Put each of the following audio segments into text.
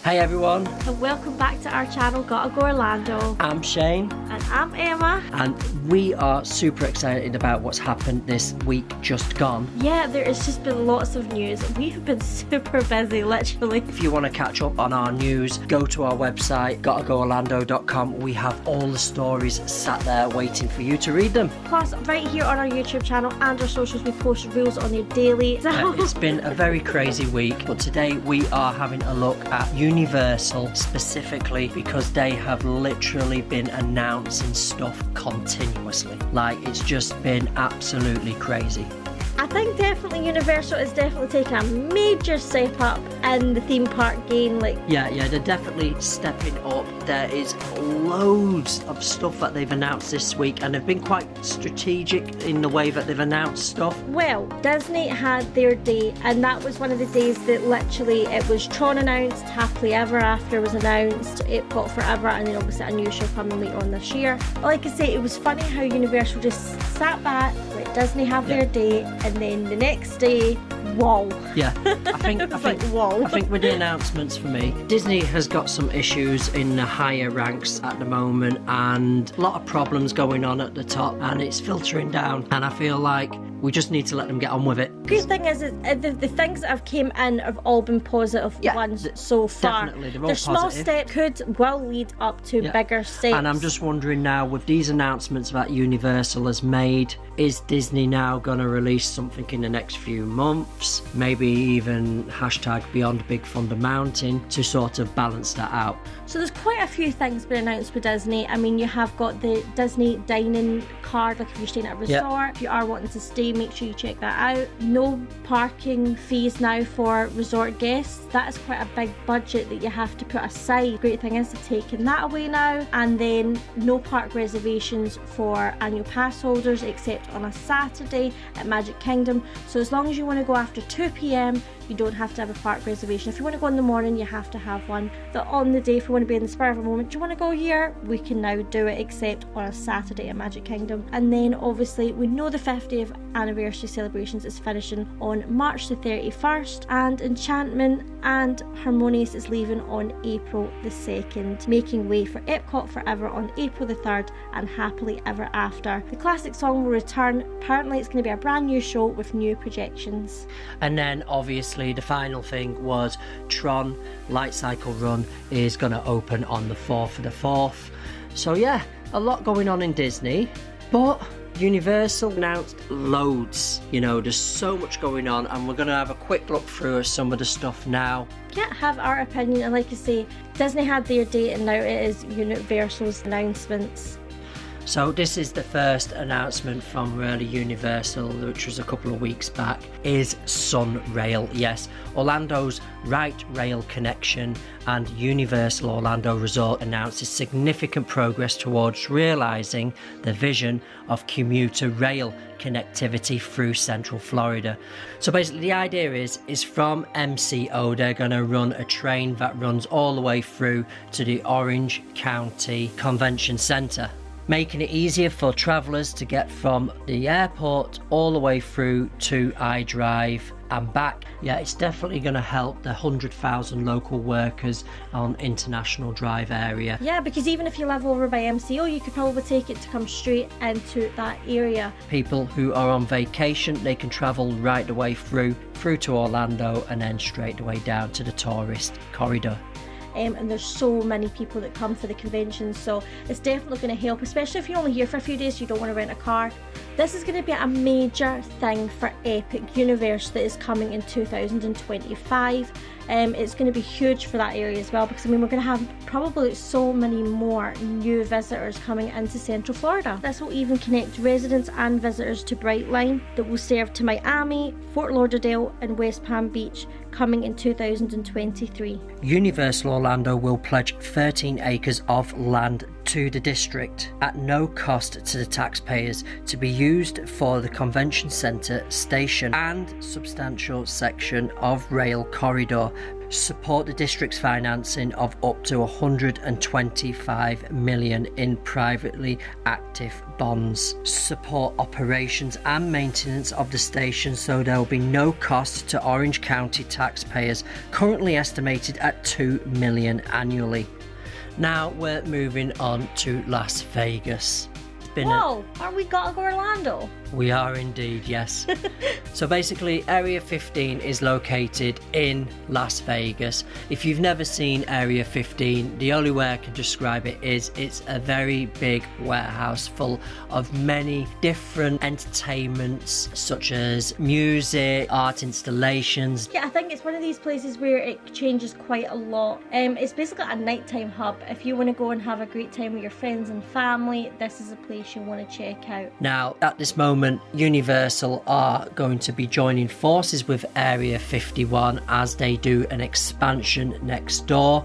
Hey everyone, And welcome back to our channel, Gotta Go Orlando. I'm Shane And I'm Emma. and we are super excited about what's happened this week just gone. Yeah, there has just been lots of news. We've been super busy, literally. If you want to catch up on our news, go to our website, gottagoorlando.com. We have all the stories sat there waiting for you to read them. Plus, right here on our YouTube channel and our socials, we post reels on there daily. So It's been a very crazy week, but today we are having a look at Universal specifically because they have literally been announcing stuff continuously. Like, it's just been absolutely crazy. I think definitely Universal is definitely taking a major step up in the theme park game. Yeah, they're definitely stepping up. There is loads of stuff that they've announced this week, and they've been quite strategic in the way that they've announced stuff. Well, Disney had their day, and that was one of the days that literally it was Tron announced, Happily Ever After was announced, Epcot Forever, and then obviously a new show coming later on this year. But like I say, it was funny how Universal just sat back, let Disney have their day, and then the next day, whoa. Yeah, I think whoa. I think with the announcements for me, Disney has got some issues in the higher ranks at the moment and a lot of problems going on at the top, and it's filtering down, and I feel like we just need to let them get on with it. Great thing is the things that have came in have all been positive ones so far. Definitely, they're all Their small positive. step will lead up to bigger steps. And I'm just wondering now, with these announcements that Universal has made, is Disney now going to release something in the next few months? Maybe even hashtag Beyond Big Thunder Mountain to sort of balance that out. So there's quite a few things been announced with Disney. I mean, you have got the Disney dining card, like if you're staying at a resort, if you are wanting to stay, make sure you check that out. No parking fees now for resort guests. That is quite a big budget that you have to put aside. Great thing is they're taking that away now. And then no park reservations for annual pass holders except on a Saturday at Magic Kingdom. So as long as you want to go after 2 p.m, you don't have to have a park reservation. If you want to go in the morning, you have to have one. But on the day, if you want to be in the spur of a moment, do you want to go here? We can now do it, except on a Saturday at Magic Kingdom. And then obviously we know the 50th anniversary celebrations is finishing on March the 31st, and Enchantment and Harmonious is leaving on April the 2nd, making way for Epcot Forever on April the 3rd and Happily Ever After. The classic song will return. Apparently it's going to be a brand new show with new projections. And then obviously the final thing was Tron Light Cycle Run is going to open on the 4th of the 4th. So yeah, a lot going on in Disney, but Universal announced loads. You know, there's so much going on, and we're going to have a quick look through some of the stuff now. Can't have our opinion, and like you say, Disney had their date and now it is Universal's announcements. So this is the first announcement from really Universal, which was a couple of weeks back, is Sunrail. Yes, Orlando's Right Rail Connection and Universal Orlando Resort announces significant progress towards realising the vision of commuter rail connectivity through Central Florida. So basically the idea is from MCO they're going to run a train that runs all the way through to the Orange County Convention Center, making it easier for travellers to get from the airport all the way through to iDrive and back. Yeah, it's definitely going to help the 100,000 local workers on International Drive area. Yeah, because even if you live over by MCO, you could probably take it to come straight into that area. People who are on vacation, they can travel right the way through to Orlando and then straight away down to the tourist corridor. And there's so many people that come for the convention, so it's definitely going to help, especially if you're only here for a few days, you don't want to rent a car. This is going to be a major thing for Epic Universe that is coming in 2025. It's going to be huge for that area as well, because I mean we're going to have probably so many more new visitors coming into Central Florida. This will even connect residents and visitors to Brightline that will serve to Miami, Fort Lauderdale and West Palm Beach, coming in 2023. Universal Orlando will pledge 13 acres of land to the district at no cost to the taxpayers to be used for the convention centre, station and substantial section of rail corridor. support the district's financing of up to 125 million in privately active bonds, support operations and maintenance of the station so there will be no cost to Orange County taxpayers, currently estimated at 2 million annually. Now we're moving on to Las Vegas. Whoa, aren't we got to go Orlando? We are indeed, yes. So basically, Area 15 is located in Las Vegas. If you've never seen Area 15, the only way I can describe it is it's a very big warehouse full of many different entertainments, such as music, art installations. Yeah, I think it's one of these places where it changes quite a lot. It's basically a nighttime hub. If you want to go and have a great time with your friends and family, this is a place you want to check out. Now, at this moment, Universal are going to be joining forces with Area 51 as they do an expansion next door.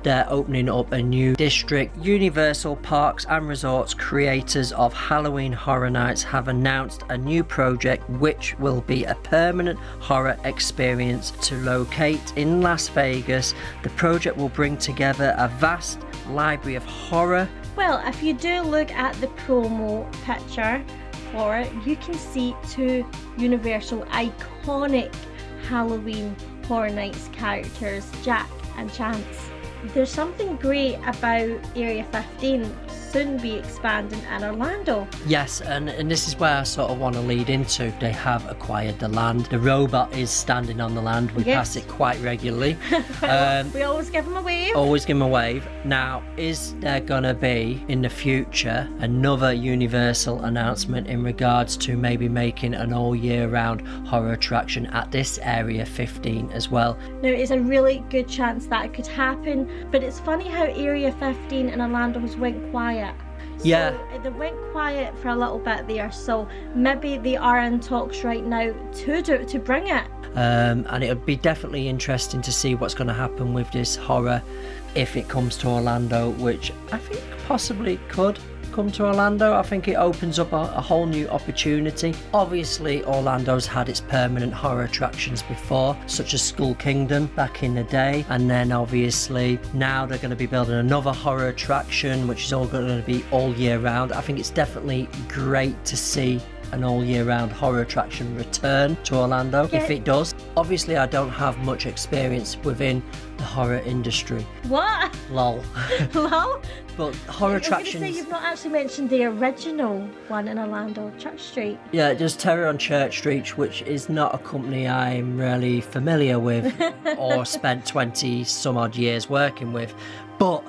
They're opening up a new district. Universal Parks and Resorts, creators of Halloween Horror Nights, have announced a new project which will be a permanent horror experience to locate in Las Vegas. The project will bring together a vast library of horror. Well, if you do look at the promo picture for it, you can see two Universal iconic Halloween Horror Nights characters, Jack and Chance. There's something great about Area 15 soon be expanding in Orlando. Yes, and this is where I sort of want to lead into. They have acquired the land. The robot is standing on the land. We pass it quite regularly. We always give them a wave. Always give them a wave. Now, is there going to be, in the future, another Universal announcement in regards to maybe making an all year round horror attraction at this Area 15 as well? Now, it's a really good chance that it could happen, but it's funny how Area 15 in Orlando has went quiet. Yeah. So they went quiet for a little bit there, so maybe they are in talks right now to bring it. And it would be definitely interesting to see what's going to happen with this horror if it comes to Orlando, which I think possibly could come to Orlando. I think it opens up a whole new opportunity. Obviously, Orlando's had its permanent horror attractions before, such as Skull Kingdom back in the day, and then obviously now they're going to be building another horror attraction, which is all going to be all year round. I think it's definitely great to see an all year round horror attraction return to Orlando, if it does. Obviously, I don't have much experience within the horror industry. What? Lol. Lol? But horror attractions... I was going to say, you've not actually mentioned the original one in Orlando, Church Street. Yeah, there's Terror on Church Street, which is not a company I'm really familiar with or spent 20 some odd years working with. But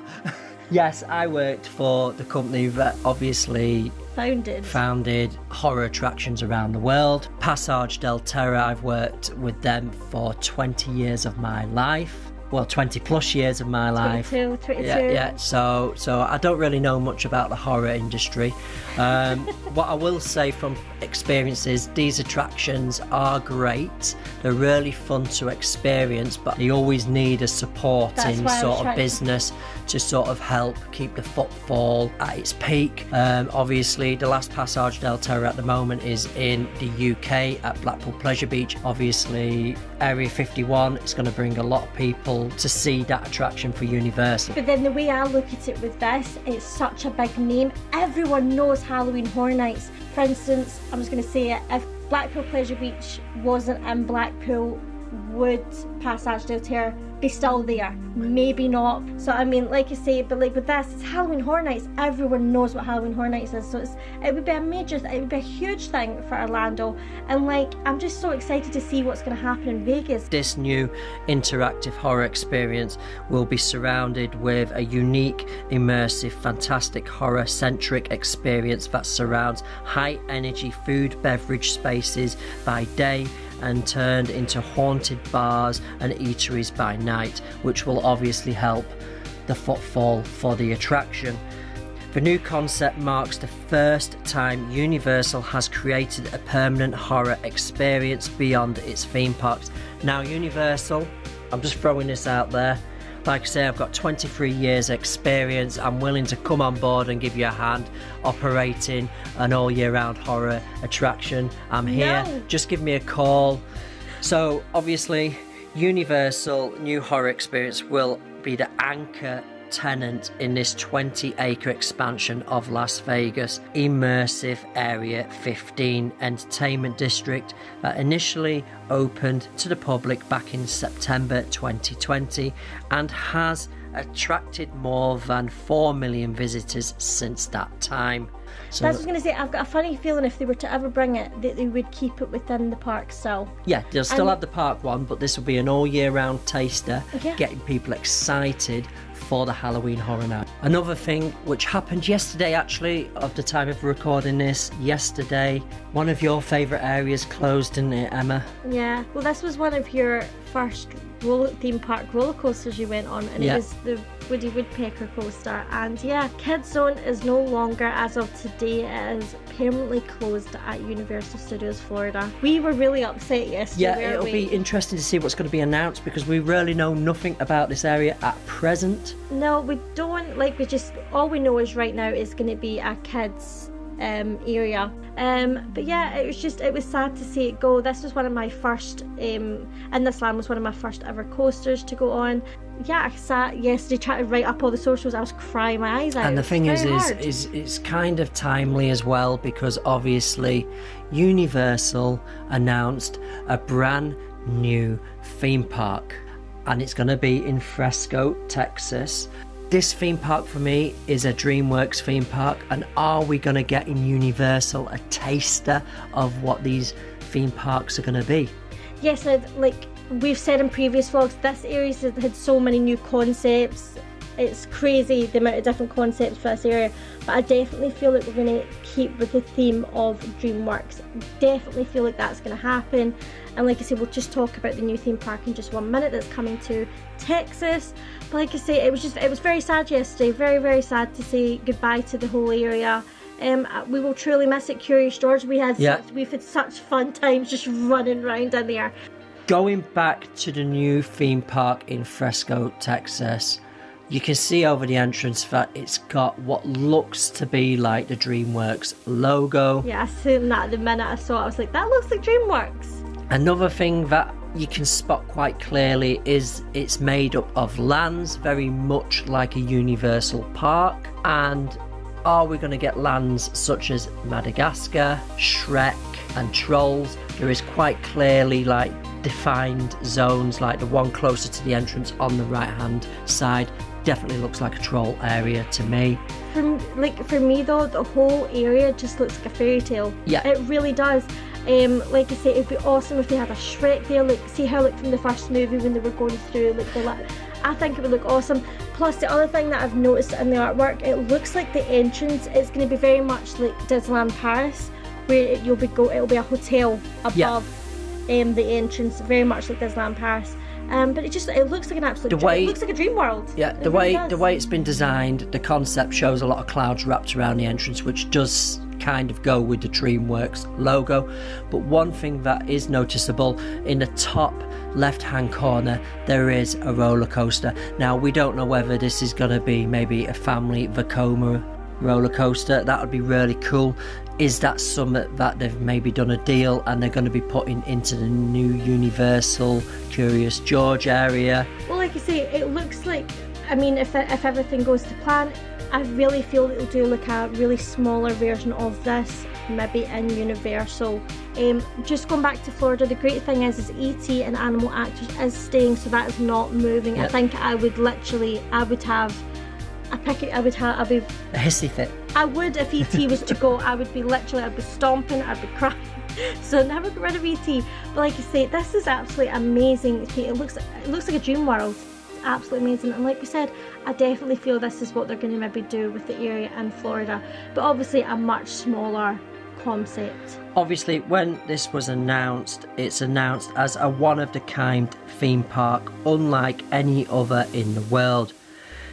yes, I worked for the company that obviously founded horror attractions around the world. Passage del Terror, I've worked with them for 20 years of my life. Well, 20 plus years of my life. 22. Yeah. So I don't really know much about the horror industry. What I will say from experience is these attractions are great. They're really fun to experience, but they always need a supporting sort of business to sort of help keep the footfall at its peak. Obviously, the last Passage del Terror at the moment is in the UK at Blackpool Pleasure Beach. Obviously, Area 51 is going to bring a lot of people to see that attraction for Universal. But then the way I look at it with this, it's such a big name. Everyone knows Halloween Horror Nights. For instance, I'm just going to say it, if Blackpool Pleasure Beach wasn't in Blackpool, would Passage del Terror be still there? Maybe not. So I mean, like I say, but like with this, it's Halloween Horror Nights. Everyone knows what Halloween Horror Nights is, so it would be a huge thing for Orlando. And like, I'm just so excited to see what's going to happen in Vegas. This new interactive horror experience will be surrounded with a unique, immersive, fantastic horror-centric experience that surrounds high-energy food, beverage spaces by day and turned into haunted bars and eateries by night, which will obviously help the footfall for the attraction. The new concept marks the first time Universal has created a permanent horror experience beyond its theme parks. Now, Universal, I'm just throwing this out there, like I say, I've got 23 years experience. I'm willing to come on board and give you a hand operating an all year round horror attraction. I'm here. Just give me a call. So obviously, Universal New Horror Experience will be the anchor tenant in this 20-acre expansion of Las Vegas Immersive Area 15 entertainment district that initially opened to the public back in September 2020 and has attracted more than 4 million visitors since that time. So that's what I was going to say. I've got a funny feeling if they were to ever bring it, that they would keep it within the park still. Yeah, they'll still have the park one, but this will be an all year round taster, getting people excited for the Halloween Horror Night. Another thing which happened yesterday, actually, of the time of recording this, yesterday, one of your favourite areas closed, didn't it, Emma? Yeah, well, this was one of your first theme park roller coasters you went on, and it was the Woody Woodpecker coaster. And yeah, Kids Zone is no longer, as of today, it is permanently closed at Universal Studios Florida. We were really upset yesterday. Yeah, it'll be interesting to see what's going to be announced, because we really know nothing about this area at present. No, we don't. All we know is right now it's going to be a kids area. But yeah, it was sad to see it go. This was one of my first, in this land was one of my first ever coasters to go on. Yeah, I sat yesterday trying to write up all the socials. I was crying my eyes out. And the thing is it's kind of timely as well, because obviously Universal announced a brand new theme park, and it's going to be in Fresco, Texas. This theme park for me is a DreamWorks theme park, and are we going to get in Universal a taster of what these theme parks are going to be? Yes, like we've said in previous vlogs, this area had so many new concepts. It's crazy the amount of different concepts for this area, but I definitely feel like we're going to keep with the theme of DreamWorks. Definitely feel like that's going to happen. And like I said, we'll just talk about the new theme park in just 1 minute that's coming to Texas. But like I say, it was very sad yesterday. Very, very sad to say goodbye to the whole area. We will truly miss it, Curious George. We've had such fun times just running around in there. Going back to the new theme park in Fresco, Texas, you can see over the entrance that it's got what looks to be like the DreamWorks logo. Yeah, I seen that the minute I saw it. I was like, that looks like DreamWorks. Another thing that you can spot quite clearly is it's made up of lands, very much like a Universal park. And are we going to get lands such as Madagascar, Shrek and Trolls? There is quite clearly defined zones, like the one closer to the entrance on the right hand side definitely looks like a troll area to me. For me though, the whole area just looks like a fairy tale. Yeah, it really does. Like I say, it'd be awesome if they had a Shrek there. See how from the first movie when they were going through I think it would look awesome. Plus the other thing that I've noticed in the artwork, it looks like the entrance is going to be very much like Disneyland Paris, where it'll be a hotel above the entrance, very much like Disneyland Paris. But it looks like an absolute it looks like a dream world. Yeah, the way it's been designed, the concept shows a lot of clouds wrapped around the entrance, which does kind of go with the DreamWorks logo. But one thing that is noticeable, in the top left hand corner there is a roller coaster. Now we don't know whether this is going to be maybe a family Vekoma roller coaster. That would be really cool. Is that something that they've maybe done a deal and they're going to be putting into the new Universal Curious George area? Well, like I say, it looks like, if everything goes to plan, I really feel it'll do a really smaller version of this, maybe in Universal. Just going back to Florida, the great thing is E.T. and Animal Actors is staying, so that is not moving. Yep. I think I would have a hissy fit. I would if E.T. was to go. I'd be stomping, I'd be crying. So never get rid of E.T. But like I say, this is absolutely amazing. It looks like a dream world. It's absolutely amazing. And like we said, I definitely feel this is what they're going to maybe do with the area in Florida. But obviously a much smaller concept. Obviously, when this was announced, it's announced as a one-of-the-kind theme park, unlike any other in the world.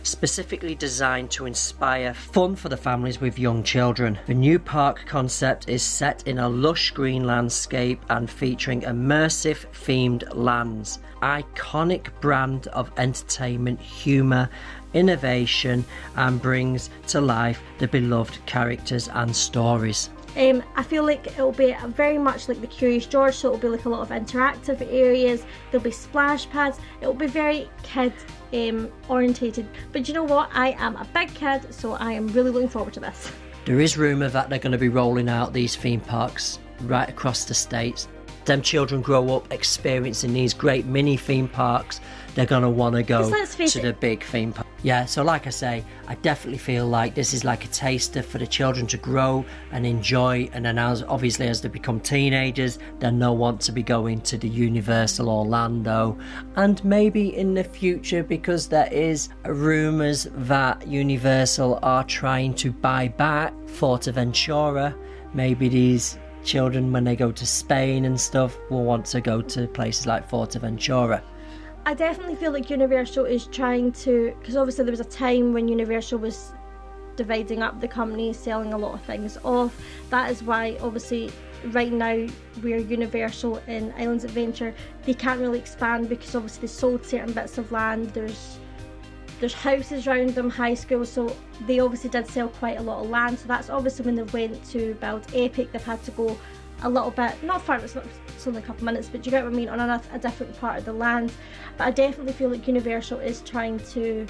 Specifically designed to inspire fun for the families with young children. The new park concept is set in a lush green landscape and featuring immersive themed lands. Iconic brand of entertainment, humour, innovation, and brings to life the beloved characters and stories. I feel like it'll be very much like the Curious George, so it'll be like a lot of interactive areas, there'll be splash pads, it'll be very kid orientated. But you know what, I am a big kid, so I am really looking forward to this. There is rumour that they're going to be rolling out these theme parks right across the states. Them children grow up experiencing these great mini theme parks, they're going to want to go to the big theme park. Yeah, so like I say, I definitely feel like this is like a taster for the children to grow and enjoy, and then obviously as they become teenagers, then they'll want to be going to the Universal Orlando, and maybe in the future, because there is rumours that Universal are trying to buy back Fuerteventura, maybe these children, when they go to Spain and stuff, will want to go to places like Fuerteventura. I definitely feel like Universal is trying to, because obviously there was a time when Universal was dividing up the company, selling a lot of things off. That is why obviously right now we're Universal in Islands Adventure, they can't really expand because obviously they sold certain bits of land, there's houses around them, high schools, so they obviously did sell quite a lot of land. So that's obviously when they went to build Epic, they've had to go a little bit, not far, it's only a couple minutes, but you get what I mean, on a different part of the land. But I definitely feel like Universal is trying to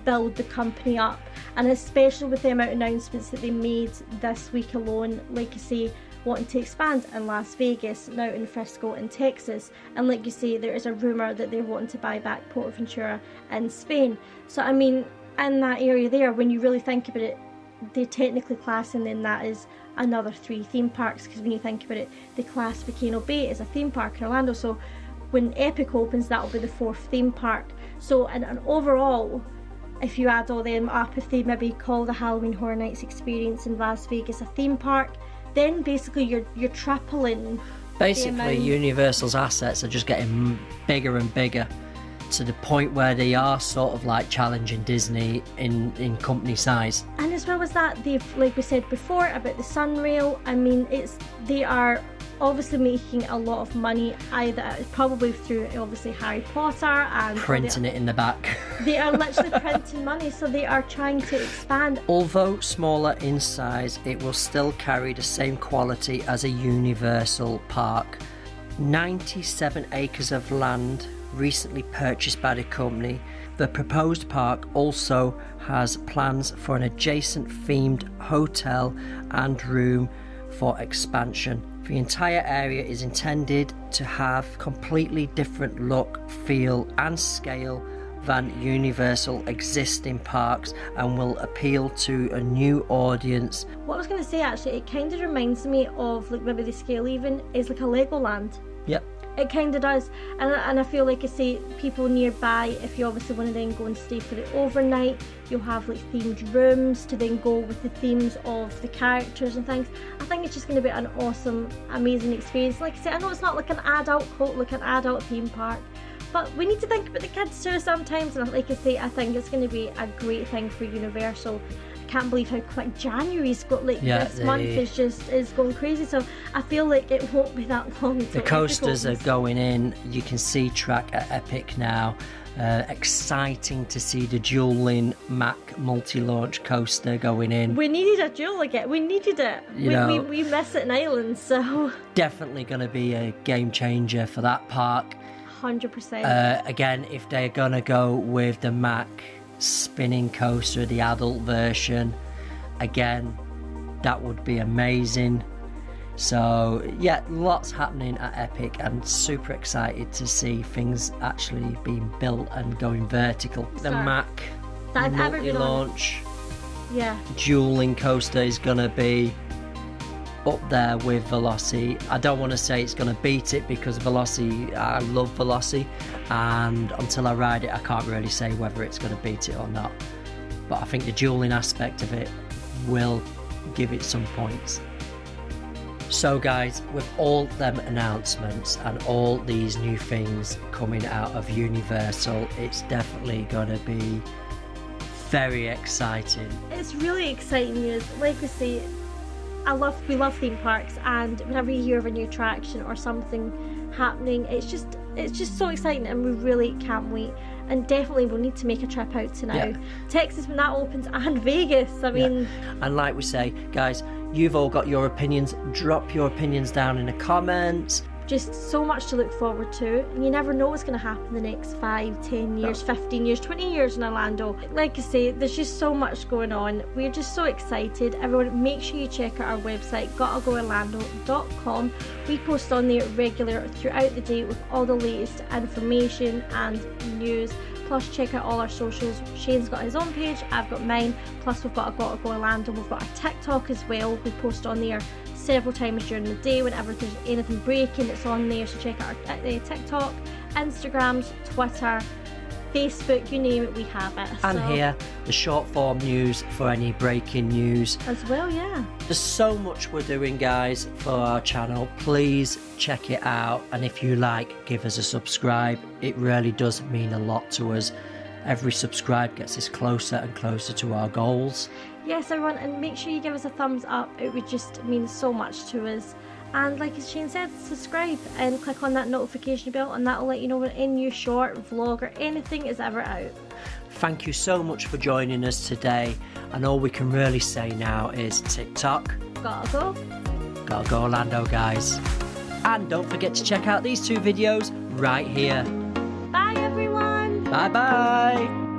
build the company up, and especially with the amount of announcements that they made this week alone, like you say, wanting to expand in Las Vegas, now in Frisco in Texas, and like you say, there is a rumour that they're wanting to buy back Fuerteventura in Spain. So I mean, in that area there, when you really think about it, they technically class, and then that is another 3 theme parks, because when you think about it, they class Volcano Bay as a theme park in Orlando, so when Epic opens, that'll be the 4th theme park. So and overall, if you add all them up, if they maybe call the Halloween Horror Nights experience in Las Vegas a theme park, then basically you're tripling. Basically, Universal's assets are just getting bigger and bigger, to the point where they are sort of like challenging Disney in company size. And as well as that, they've, like we said before about the Sunrail, I mean, they are obviously making a lot of money, either probably through obviously Harry Potter and printing it in the back. They are literally printing money, so they are trying to expand. Although smaller in size, it will still carry the same quality as a Universal park. 97 acres of land recently purchased by the company. The proposed park also has plans for an adjacent themed hotel and room for expansion. The entire area is intended to have completely different look, feel and scale than Universal existing parks, and will appeal to a new audience. What I was going to say, actually, it kind of reminds me of, like, maybe the scale even is like a Legoland. Yep. It kind of does, and I feel like, I say, people nearby, if you obviously want to then go and stay for the overnight, you'll have like themed rooms to then go with the themes of the characters and things. I think it's just going to be an awesome, amazing experience. Like I said, I know it's not like an adult theme park, but we need to think about the kids too sometimes, and like I say, I think it's going to be a great thing for Universal. Can't believe how quick January's got, like, this month is going crazy, so I feel like it won't be that long. The coasters are going in, you can see track at Epic now. Exciting to see the Dueling Mack multi-launch coaster going in. We needed a duel again, we needed it. We miss it in Ireland, so definitely going to be a game changer for that park. 100%. Again, if they're going to go with the Mack spinning coaster, the adult version, again, that would be amazing. So yeah, lots happening at Epic, and super excited to see things actually being built and going vertical. The Mack multi-launch dueling coaster is gonna be up there with Velocity. I don't want to say it's going to beat it, because Velocity, I love Velocity, and until I ride it I can't really say whether it's going to beat it or not, but I think the dueling aspect of it will give it some points. So guys, with all them announcements and all these new things coming out of Universal, it's definitely going to be very exciting. It's really exciting news. Like I say, we love theme parks, and whenever you hear of a new attraction or something happening, it's just so exciting, and we really can't wait. And definitely we'll need to make a trip out to now. Texas when that opens, and Vegas, I mean. And like we say, guys, You've all got your opinions. Drop your opinions down in the comments. Just so much to look forward to, and you never know what's going to happen the next 5, 10 years, 15 years, 20 years in Orlando. Like I say, there's just so much going on. We're just so excited. Everyone, make sure you check out our website, gottagoorlando.com. We post on there regular throughout the day with all the latest information and news. Plus, check out all our socials. Shane's got his own page, I've got mine. Plus, we've got a Gotta Go Orlando. We've got a TikTok as well. We post on there several times during the day. Whenever there's anything breaking, it's on there. So check out our TikTok, Instagrams, Twitter, Facebook, you name it, we have it. And here, the short form news for any breaking news as well. Yeah, there's so much we're doing, guys, for our channel. Please check it out, and if you like, give us a subscribe. It really does mean a lot to us. Every subscribe gets us closer and closer to our goals. Yes, everyone, and make sure you give us a thumbs up. It would just mean so much to us. And like as Shane said, subscribe and click on that notification bell, and that will let you know when any new short, vlog, or anything is ever out. Thank you so much for joining us today, and all we can really say now is TikTok. Gotta go. Gotta go Orlando, guys. And don't forget to check out these 2 videos right here. Bye everyone. Bye bye.